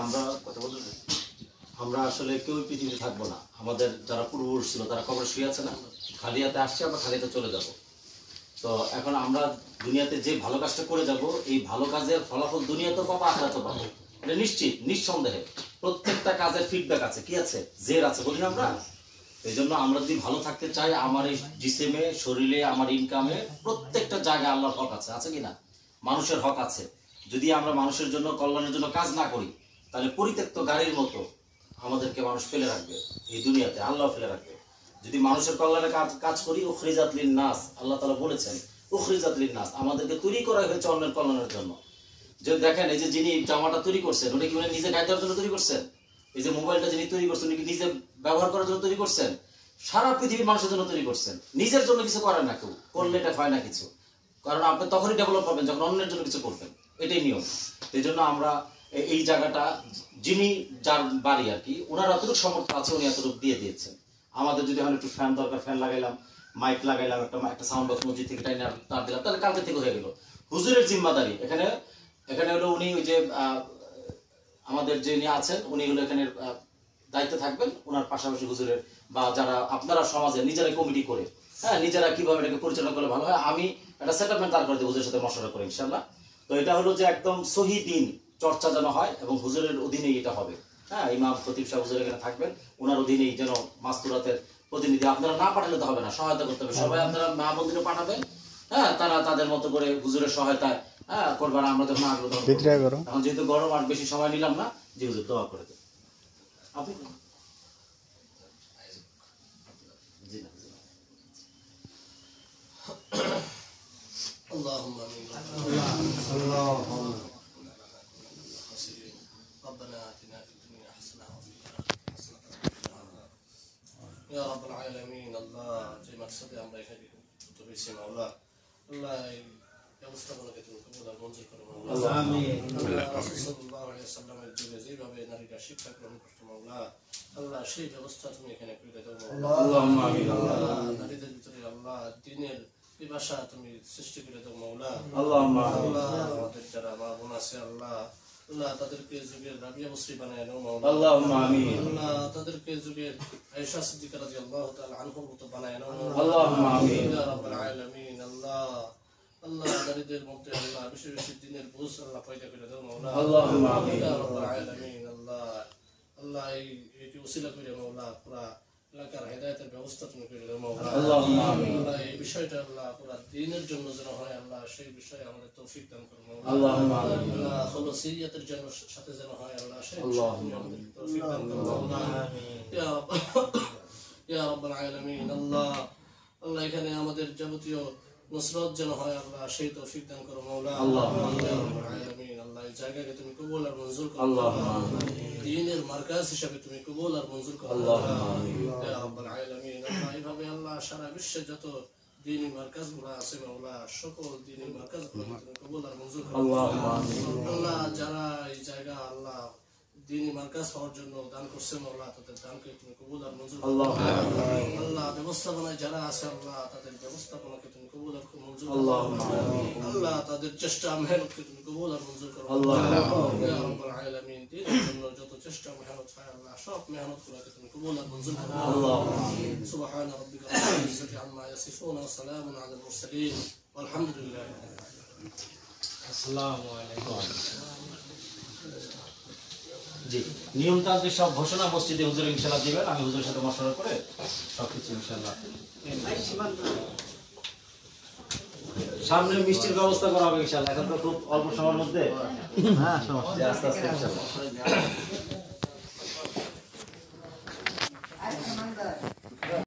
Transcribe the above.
আমরা কথা বলতে আমরা আসলে কেউ পৃথিবীতে থাকবো না। আমাদের যারা পূর্বপুরুষ ছিল তারা কবরে শুয়ে আছে না, খালি হাতে আসছে, আমরা খালি হাতে চলে যাব। তো এখন আমরা দুনিয়াতে যে ভালো কাজটা করে যাব, এই ভালো কাজের ফলাফল দুনিয়াতেও পাবো, আখিরাতেও পাবো, এটা নিশ্চিত, নিঃসন্দেহে। প্রত্যেকটা কাজের ফিডব্যাক আছে, কি আছে, জের আছে, বলি না আমরা। এই জন্য আমরা যদি ভালো থাকতে চাই, আমার এই জিসেমে, শরীরে, আমার ইনকামে, প্রত্যেকটা জায়গায় আল্লাহর হক আছে, আছে কিনা? মানুষের হক আছে। যদি আমরা মানুষের জন্য, কল্যাণের জন্য কাজ না করি, তাহলে পরিত্যক্ত গাড়ির মতো আমাদেরকে মানুষ ফেলে রাখবে এই দুনিয়াতে, আল্লাহ ফেলে রাখবে। যদি মানুষের কল্যাণে কাজ করি, উখরিজাত লিন-নাস, আল্লাহ তাআলা বলেছেন উখরিজাত লিন-নাস, আমাদেরকে তৈরি করা হয়েছে অন্যের কল্যাণের জন্য। যে দেখেন, এই যে যিনি জামাটা তৈরি করছেন, ওটা কি নিজে গায়ে দেওয়ার জন্য তৈরি করছেন? এই যে মোবাইলটা যিনি তৈরি করছেন, উনি কি নিজে ব্যবহার করার জন্য তৈরি করছেন? সারা পৃথিবীর মানুষের জন্য তৈরি করছেন। নিজের জন্য কিছু করেন না কেউ, করলে এটা হয় না কিছু। কারণ আপনি তখনই ডেভেলপ হবেন যখন অন্যের জন্য কিছু করবেন, এটাই নিয়ম। এই জন্য আমরা এই জায়গাটা, যিনি যার বাড়ি আর কি, ওনার এতটুকু সামর্থ্য আছে, উনি এতটুকু দিয়ে দিয়েছেন। আমাদের যদি এখন একটু ফ্যান দরকার, ফ্যান লাগাইলাম, মাইক লাগাইলাম, একটা সাউন্ড বক্স মসজিদ থেকে টাইনে তার দিলাম, তাহলে কালকে থেকে হয়ে গেল। হুজুরের জিম্মাদারি এখানে হলো, উনি ওই যে আমাদের যিনি আছেন, উনি হলো এখানে দায়িত্বে থাকবেন। ওনার পাশাপাশি হুজুরের বা যারা আপনারা সমাজে নিজেরা কমিটি করে, হ্যাঁ, নিজেরা কিভাবে এটাকে পরিচালনা করলে ভালো হয়, আমি একটা সেটলমেন্ট তার করে দেবো হুজুরের সাথে মশলা করে, ইনশাল্লাহ। তো এটা হলো যে একদম সহি দিন চর্চা যেন হয়, এবং হুজুরের অধীনেই এটা হবে। হ্যাঁ, ইমাম খতিব সাহেব হুজুর এখানে থাকবেন, ওনার অধীনেই যেন মাস্তুরাতের প্রতিনিধি, আপনারা না পাঠালে তো হবে না, সহায়তা করতে হবে সবাই। আপনারা মা বোনদেরও পাঠাবেন, হ্যাঁ, তারা তাদের মতো করে হুজুরের সহায়তায়, হ্যাঁ, করবার আমরা যখন আগ্রহ। এখন যেহেতু গরম, আর বেশি সময় নিলাম না, যে হুজুর দোয়া করে দেন আপনি। জি না, اللهم امين. ربنا آتنا في الدنيا حسنة وفي الآخرة حسنة يا رب العالمين. الله যে মাকসাদে আমরা এখানে তো বেশি মাওলা, আল্লাহ এই ব্যবস্থাপনাকে তুমি কবুল আর মঞ্জুর করো মাওলা। আমিন। রাসূল সাল্লাল্লাহু আলাইহি ওয়াসাল্লামের যুগে যেভাবে নারীরা শিক্ষা গ্রহণ করত মাওলা, আল্লাহ সেই ব্যবস্থা তুমি এখানে করে দাও মাওলা। আল্লাহুম্মা আমিন। আল্লাহ নারীদের ভিতরে আল্লাহ দ্বীনের ভাষা তুমি সৃষ্টি করে দাও মাওলা। আল্লাহুম্মা আমিন। আমাদের যারা মা বোন আছে আল্লাহ, আল্লাহ তাদেরকে যুগের রাবিয়া মুসরি বানায় দাও মাওলা। আল্লাহুম্মা আমিন। আল্লাহ তাদেরকে যুগের আয়েশা সিদ্দিকা রাদিয়াল্লাহু তাআলা আনহার মতো বানায় দাও মাওলা। আল্লাহুম্মা আমিন ইয়া রাব্বাল আলামিন। আল্লাহ নারীদের মধ্যে আল্লাহ বেশি বেশি দ্বীনের বুঝ আল্লাহ পয়দা করে দাও মাওলা। আল্লাহুম্মা আমিন ইয়া রাব্বাল আলামিন। আল্লাহ এই ওসিলা করে মাওলা পুরা এলাকার হেদায়েতের ব্যবস্থা তুমি করে দাও মাওলা। আল্লাহুম্মা আমিন। আল্লাহ এই বিষয়টা আল্লাহ পুরা দ্বীনের জন্য যেন হয়, আল্লাহ সেই বিষয়ে আমাদের তৌফিক দান করো মাওলা। আল্লাহুম্মা আমিন। আল্লাহ খলুসিয়তের জন্য সাথে যেন হয়, আল্লাহ সেই বিষয়ে তুমি আমাদের তৌফিক দান করো মাওলা। ইয়া রাব্বাল আলামিন। আল্লাহ এখানে আমাদের যাবতীয় নুসরত যেন হয়, আল্লাহ সেই তৌফিক দান করো মাওলা। আল্লাহুম্মা আমিন। আল্লাহ এই জায়গাকে তুমি কবুল আর মঞ্জুর করো। আল্লাহুম্মা আমিন। দ্বীনের মার্কাজ হিসেবে তুমি কবুল আর মঞ্জুর করো। আল্লাহুম্মা আমিন ইয়া রাব্বাল আলামিন। আল্লাহ এইভাবে আল্লাহ সারা বিশ্বে যত দ্বীনি মার্কাজগুলো আছে মাওলা, সকল দ্বীনি মার্কাজগুলোকে তুমি কবুল আর মঞ্জুর করো। আল্লাহুম্মা আমিন। আল্লাহ যারা এই জায়গা আল্লাহ দ্বীনি মার্কাজ হওয়ার জন্য দান করছে মাওলা, তাদের দানকে তুমি কবুল আর মঞ্জুর করো। আল্লাহ ব্যবস্থাপনায় যারা আছে আল্লাহ, তাদের ব্যবস্থাপনাকে তুমি কবুল আর মঞ্জুর করো। আল্লাহ তাদের চেষ্টা মেহনতকে তুমি কবুল আর মঞ্জুর করো। ইয়া রাব্বাল আলামিন। দ্বীনের জন্য যত চেষ্টা মেহনত হয় আল্লাহ, সব মেহনতগুলোকে তুমি কবুল আর মঞ্জুর করো। সুবহান রাব্বিকা রাব্বিল ইজ্জাতি আম্মা ইয়াসিফুন ওয়া সালামুন আলাল মুরসালিন ওয়ালহামদুলিল্লাহি রাব্বিল আলামিন। আসসালামু আলাইকুম। জি, নিয়মতান্ত্রিক সব ঘোষণা মসজিদে হুজুর ইনশাআল্লাহ দিবেন, আমি হুজুরের সাথে মশওয়ারা করে সবকিছু ইনশাআল্লাহ। সামনে মিষ্টির ব্যবস্থা করা হবে ইনশাআল্লাহ, এখন তো খুব অল্প সময়ের মধ্যে। হ্যাঁ, আস্তে আস্তে ইনশাআল্লাহ।